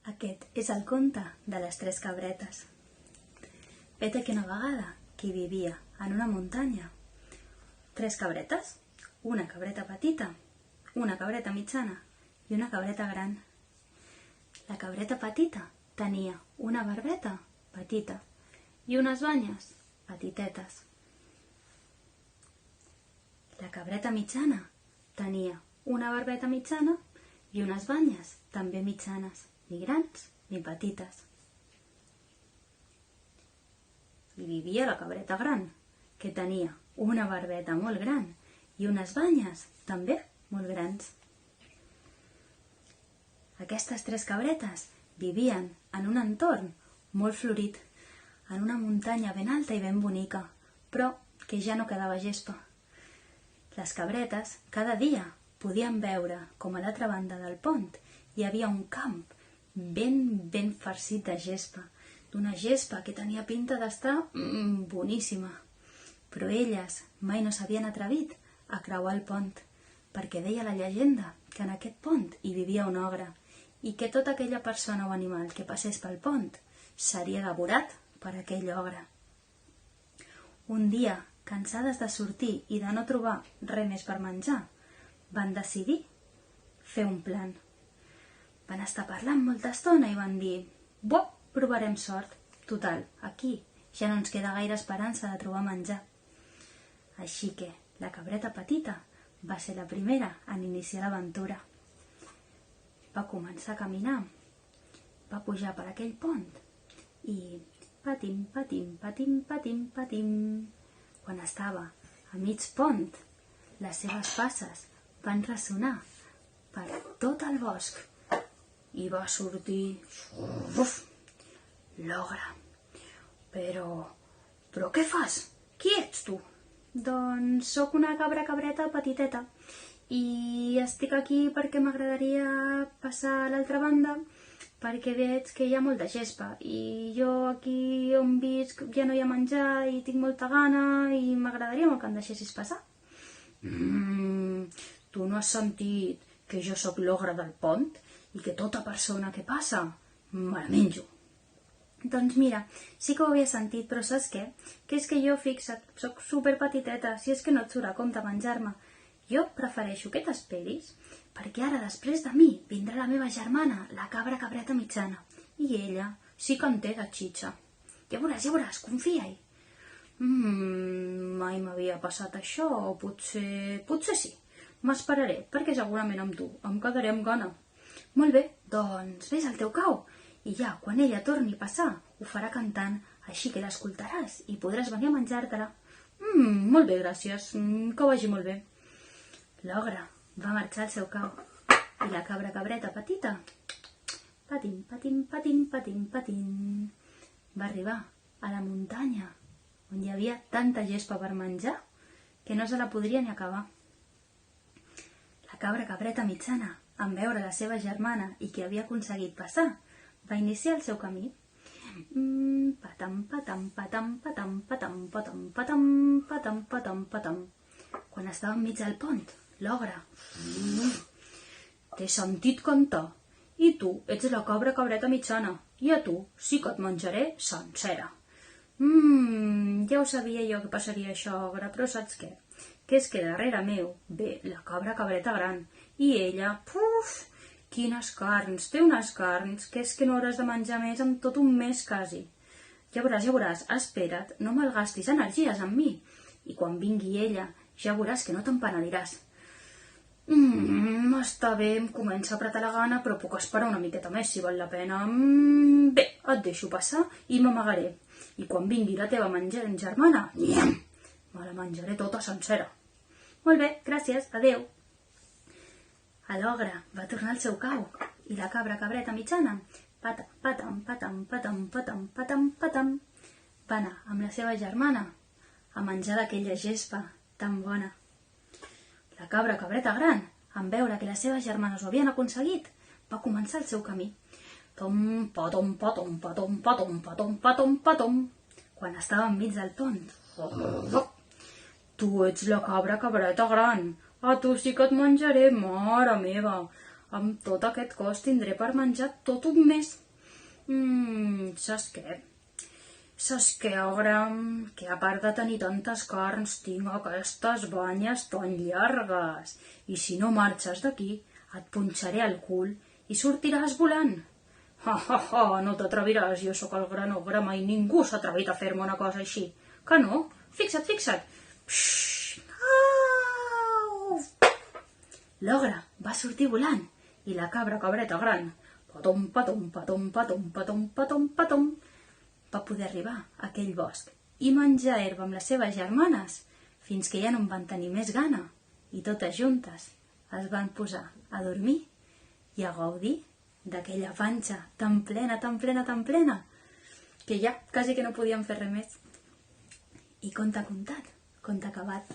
Aquest és el conte de les tres cabretes. Vet que una vegada que hi vivia en una muntanya tres cabretes, una cabreta petita, una cabreta mitjana i una cabreta gran. La cabreta petita tenia una barbeta petita i unes banyes petitetes. La cabreta mitjana tenia una barbeta mitjana i unes banyes també mitjanes, ni grans ni petites. Hi vivia la cabreta gran, que tenia una barbeta molt gran i unes banyes també molt grans. Aquestes tres cabretes vivien en un entorn molt florit, en una muntanya ben alta i ben bonica, però que ja no quedava gespa. Les cabretes cada dia podien veure com a l'altra banda del pont hi havia un camp ben farcit de gespa, d'una gespa que tenia pinta d'estar boníssima. Però elles mai no s'havien atrevit a creuar el pont, perquè deia la llegenda que en aquest pont hi vivia un ogre i que tota aquella persona o animal que passés pel pont seria devorat per aquell ogre. Un dia, cansades de sortir i de no trobar res més per menjar, van decidir fer un plan. Van estar parlant molta estona i van dir: provarem sort. Total, aquí ja no ens queda gaire esperança de trobar menjar. Així que la cabreta petita va ser la primera en iniciar l'aventura. Va començar a caminar, va pujar per aquell pont i patim, patim, patim, patim, patim. Quan estava a mig pont, les seves passes van ressonar per tot el bosc i va sortir l'ogre. Però què fas? Qui ets tu? Doncs sóc una cabreta petiteta i estic aquí perquè m'agradaria passar a l'altra banda perquè veig que hi ha molta gespa i jo aquí on visc ja no hi ha menjar i tinc molta gana i m'agradaria molt que em deixessis passar. Tu no has sentit que jo sóc l'ogre del pont i que tota persona que passa me la menjo? Doncs mira, sí que ho havia sentit, però saps què? Que és que jo, fixa't, sóc superpetiteta, si és que no et surt a compte menjar-me. Jo prefereixo que t'esperis, perquè ara després de mi vindrà la meva germana, la cabreta mitjana, i ella sí que en té de xitxa. Ja veuràs, confia-hi. Mai m'havia passat això, o potser sí. M'esperaré, perquè segurament amb tu em quedaré amb gana. Molt bé, doncs vés al teu cau, i ja, quan ella torni a passar, ho farà cantant, així que l'escoltaràs i podràs venir a menjar-te-la. Molt bé, gràcies, que ho vagi molt bé. L'ogre va marxar al seu cau i la cabreta petita, patim, patim, patim, patim, patim, va arribar a la muntanya on hi havia tanta gespa per menjar que no se la podria ni acabar. La cabreta mitjana, en veure la seva germana i que havia aconseguit passar, va iniciar el seu camí. Patam, patam, patam, patam, patam, patam, patam, patam, patam, patam. Quan estava enmig del pont, l'ogre: t'he sentit cantar, i tu ets la cabreta mitjana, i a tu sí que et menjaré sencera. Ja ho sabia jo que passaria això, ogre, però saps què? Que és que darrere meu ve la cabreta gran, i ella, quines carns, té unes carns, que és que no hauràs de menjar més en tot un mes quasi. Ja veuràs, espera't, no malgastis energies amb mi, i quan vingui ella ja veuràs que no te'n penediràs. Està bé, em comença a apretar la gana, però puc esperar una miqueta més si val la pena. Bé, et deixo passar i m'amagaré. I quan vingui la teva germana, me la menjaré tota sencera. Molt bé, gràcies, adeu. L'ogre va tornar al seu cau i la cabreta mitjana, patam, patam, patam, patam, patam, patam, patam, va anar amb la seva germana a menjar d'aquella gespa tan bona. La cabreta gran, en veure que les seves germanes ho havien aconseguit, va començar el seu camí. Tom, patom, patom, patom, patom, patom, patom, patom. Quan estava enmig del pont, tu ets la cabreta gran, a tu sí que et menjaré, mare meva. Amb tot aquest cos tindré per menjar tot un mes. Saps què? Saps què, Agram? Que a part de tenir tantes carns, tinc aquestes banyes tan llargues. I si no marxes d'aquí, et punxaré el cul i sortiràs volant. No t'atreviràs, jo sóc el gran ogre, mai ningú s'ha atrevit a fer-me una cosa així. Que no? Fixa't. L'ogre va sortir volant i la cabreta gran, patom, va poder arribar a aquell bosc i menjar herba amb les seves germanes fins que ja no en van tenir més gana i totes juntes es van posar a dormir i a gaudir d'aquella panxa tan plena, que ja quasi que no podien fer res més. I conte contat, conte acabat.